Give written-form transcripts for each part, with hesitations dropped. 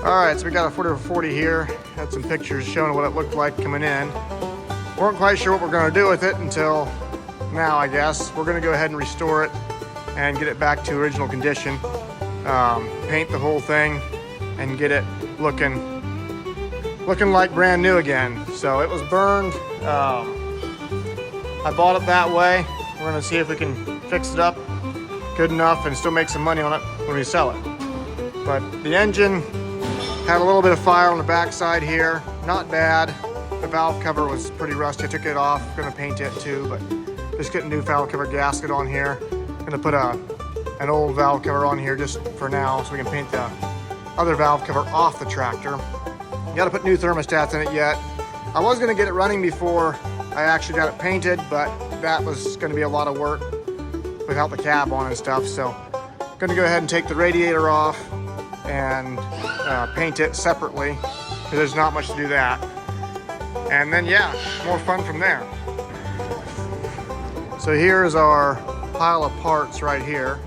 Alright, so we got a 40/40 here. Had some pictures showing what it looked like coming in. Weren't quite sure what we're going to do with it until now, I guess. We're going to go ahead and restore it and get it back to original condition. Paint the whole thing and get it looking like brand new again. So it was burned. I bought it that way. We're going to see if we can fix it up good enough and still make some money on it when we sell it. But the engine had a little bit of fire on the backside here. Not bad. The valve cover was pretty rusty. I took it off. Gonna paint it too, but just getting a new valve cover gasket on here. Gonna put an old valve cover on here just for now so we can paint the other valve cover off the tractor. Gotta put new thermostats in it yet. I was gonna get it running before I actually got it painted, but that was gonna be a lot of work without the cab on and stuff. So gonna go ahead and take the radiator off and paint it separately, because there's not much to do that. And then yeah, more fun from there. So here's our pile of parts right here.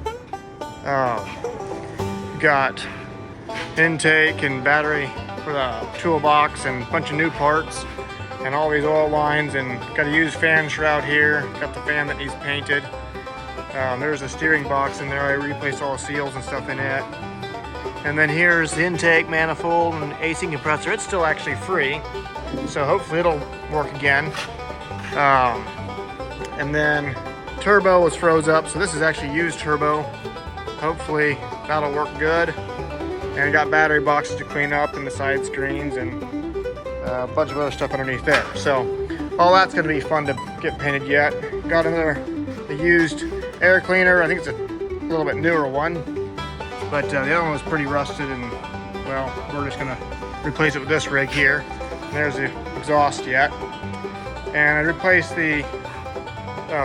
Got intake and battery for the toolbox and a bunch of new parts and all these oil lines, and got a used fan shroud here. Got the fan that needs painted. There's a steering box in there. I replaced all the seals and stuff in it. And then here's the intake manifold and AC compressor. It's still actually free, so hopefully it'll work again. And then turbo was froze up, so this is actually used turbo. Hopefully that'll work good. And we got battery boxes to clean up and the side screens and a bunch of other stuff underneath there. So all that's gonna be fun to get painted yet. Got another used air cleaner. I think it's a little bit newer one. But the other one was pretty rusted, and well, we're just gonna replace it with this rig here. And there's the exhaust yet. And I replaced the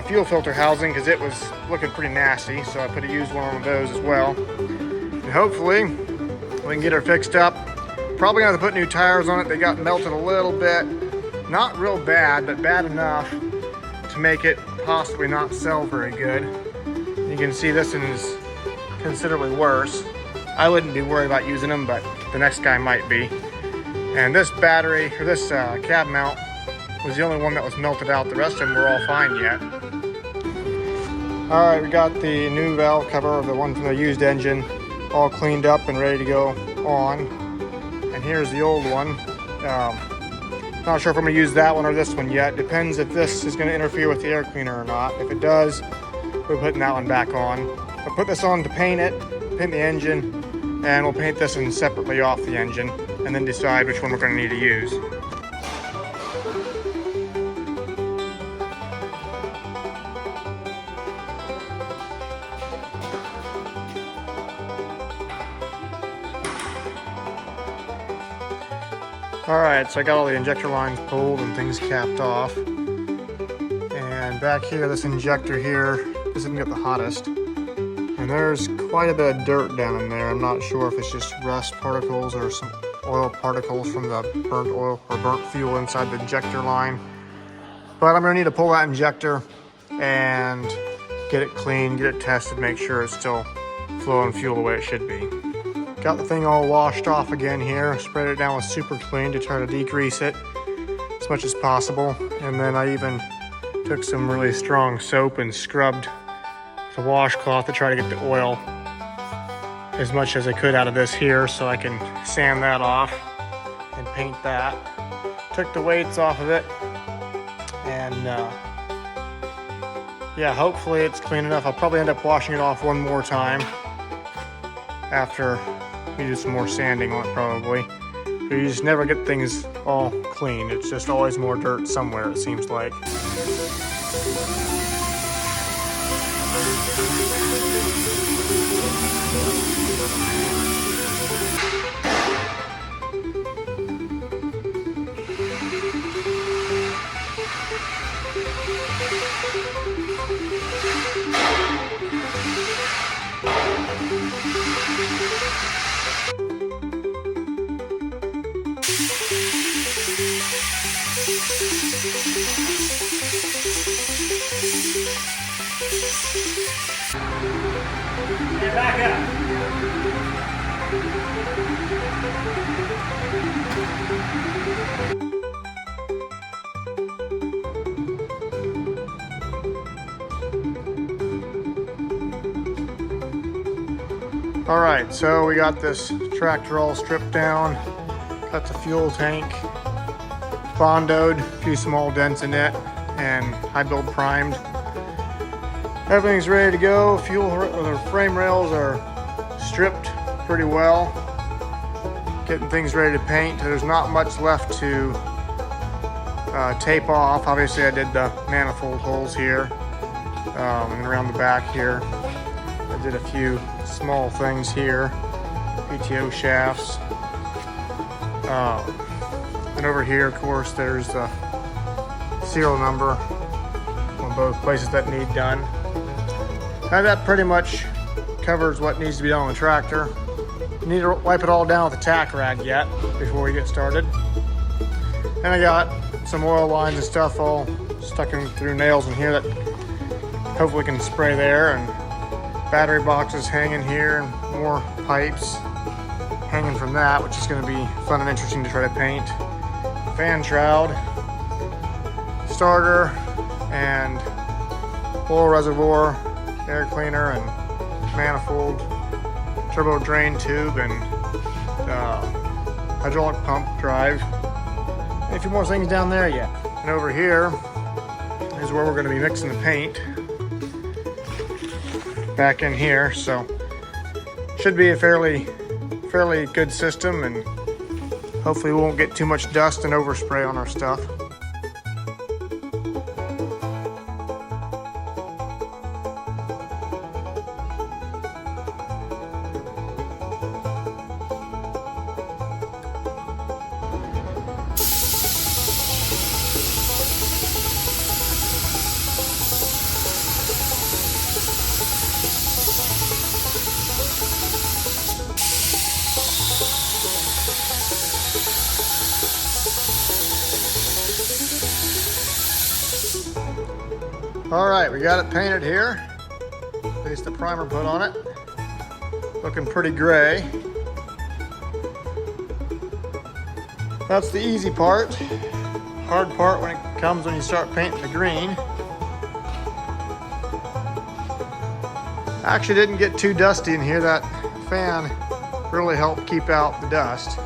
fuel filter housing because it was looking pretty nasty, so I put a used one on those as well. And hopefully we can get her fixed up. Probably gonna have to put new tires on it. They got melted a little bit. Not real bad, but bad enough to make it possibly not sell very good. You can see this one is considerably worse. I wouldn't be worried about using them, but the next guy might be. And this battery, or this cab mount, was the only one that was melted out. The rest of them were all fine yet. All right, we got the new valve cover of the one from the used engine all cleaned up and ready to go on. And here's the old one. Not sure if I'm gonna use that one or this one yet. Depends if this is gonna interfere with the air cleaner or not. If it does, we're putting that one back on. I'll put this on to paint it, paint the engine, and we'll paint this one separately off the engine and then decide which one we're going to need to use. Alright, so I got all the injector lines pulled and things capped off. And back here, this injector here, this didn't get the hottest. And there's quite a bit of dirt down in there. I'm not sure if it's just rust particles or some oil particles from the burnt oil or burnt fuel inside the injector line. But I'm gonna need to pull that injector and get it clean, get it tested, make sure it's still flowing fuel the way it should be. Got the thing all washed off again here, sprayed it down with super clean to try to decrease it as much as possible. And then I even took some really strong soap and scrubbed the washcloth to try to get the oil as much as I could out of this here, so I can sand that off and paint that. Took the weights off of it, and yeah, hopefully it's clean enough. I'll probably end up washing it off one more time after we do some more sanding on it probably. You just never get things all clean. It's just always more dirt somewhere, it seems like. Get back up. All right, so we got this tractor all stripped down, got the fuel tank bondoed, a few small dents in it, and high build primed. Everything's ready to go. The frame rails are stripped pretty well. Getting things ready to paint. There's not much left to tape off. Obviously I did the manifold holes here and around the back here. I did a few small things here, PTO shafts. And over here, of course, there's the serial number on both places that need done. Now that pretty much covers what needs to be done on the tractor. You need to wipe it all down with a tack rag yet before we get started. And I got some oil lines and stuff all stuck in through nails in here that hopefully can spray there, and battery boxes hanging here and more pipes hanging from that, which is going to be fun and interesting to try to paint. Fan shroud, starter, and oil reservoir, air cleaner, and manifold, turbo drain tube, and hydraulic pump drive, and a few more things down there yet. And over here is where we're going to be mixing the paint. Back in here, so should be a fairly good system, and hopefully we won't get too much dust and overspray on our stuff. All right, we got it painted here. At least the primer put on it. Looking pretty gray. That's the easy part. Hard part when it comes when you start painting the green. Actually didn't get too dusty in here. That fan really helped keep out the dust.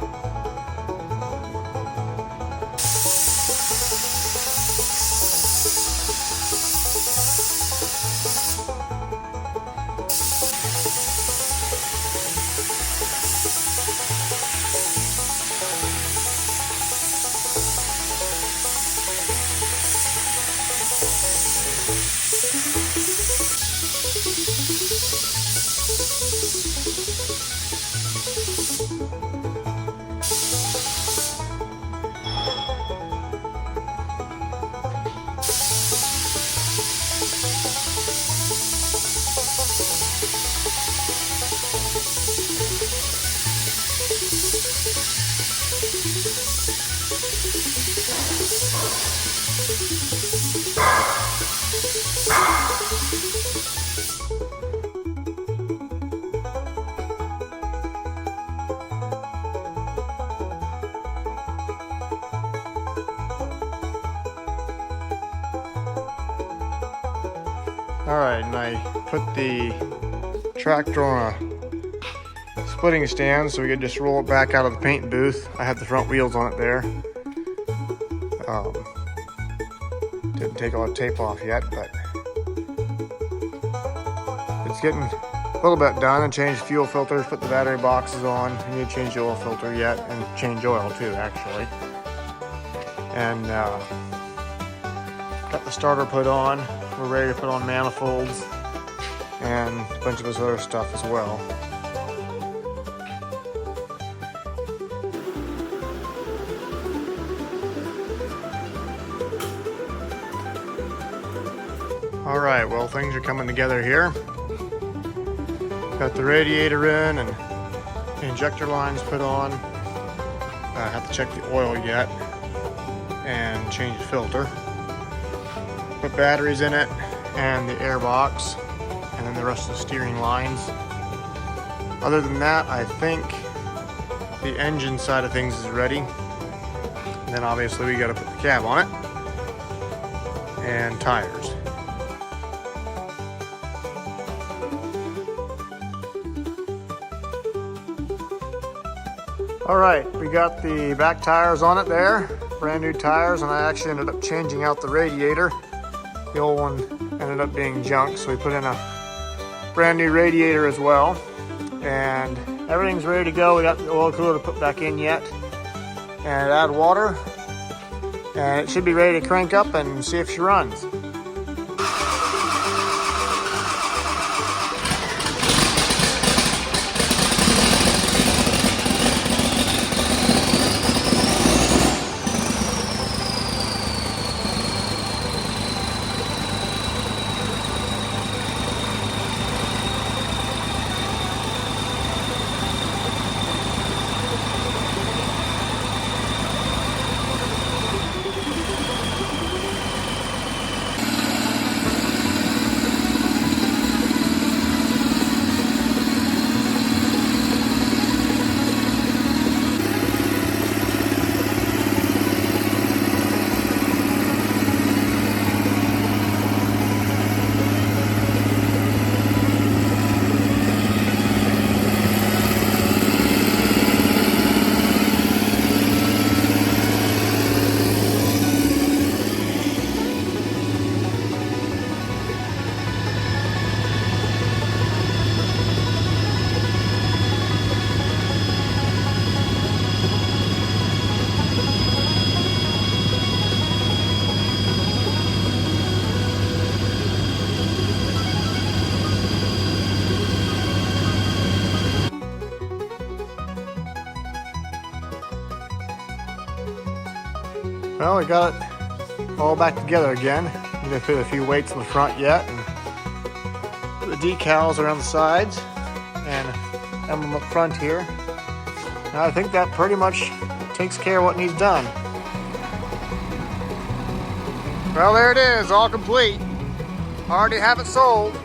All right, and I put the tractor on a splitting stand so we could just roll it back out of the paint booth. I had the front wheels on it there. Didn't take all the tape off yet, but it's getting a little bit done. And changed fuel filters, put the battery boxes on. I need to change the oil filter yet, and change oil too, actually. And got the starter put on. We're ready to put on manifolds and a bunch of this other stuff as well. All right, well, things are coming together here. Got the radiator in and the injector lines put on. I have to check the oil yet and change the filter. Put batteries in it and the air box, and then the rest of the steering lines. Other than that, I think the engine side of things is ready. And then obviously we got to put the cab on it and tires. All right, we got the back tires on it there, brand new tires, and I actually ended up changing out the radiator. The old one ended up being junk, so we put in a brand new radiator as well. And everything's ready to go. We got the oil cooler to put back in yet, and add water, and it should be ready to crank up and see if she runs. Well, we got it all back together again. Need to put a few weights in the front yet, and put the decals around the sides, and emblem up front here. Now I think that pretty much takes care of what needs done. Well, there it is, all complete. Already have it sold.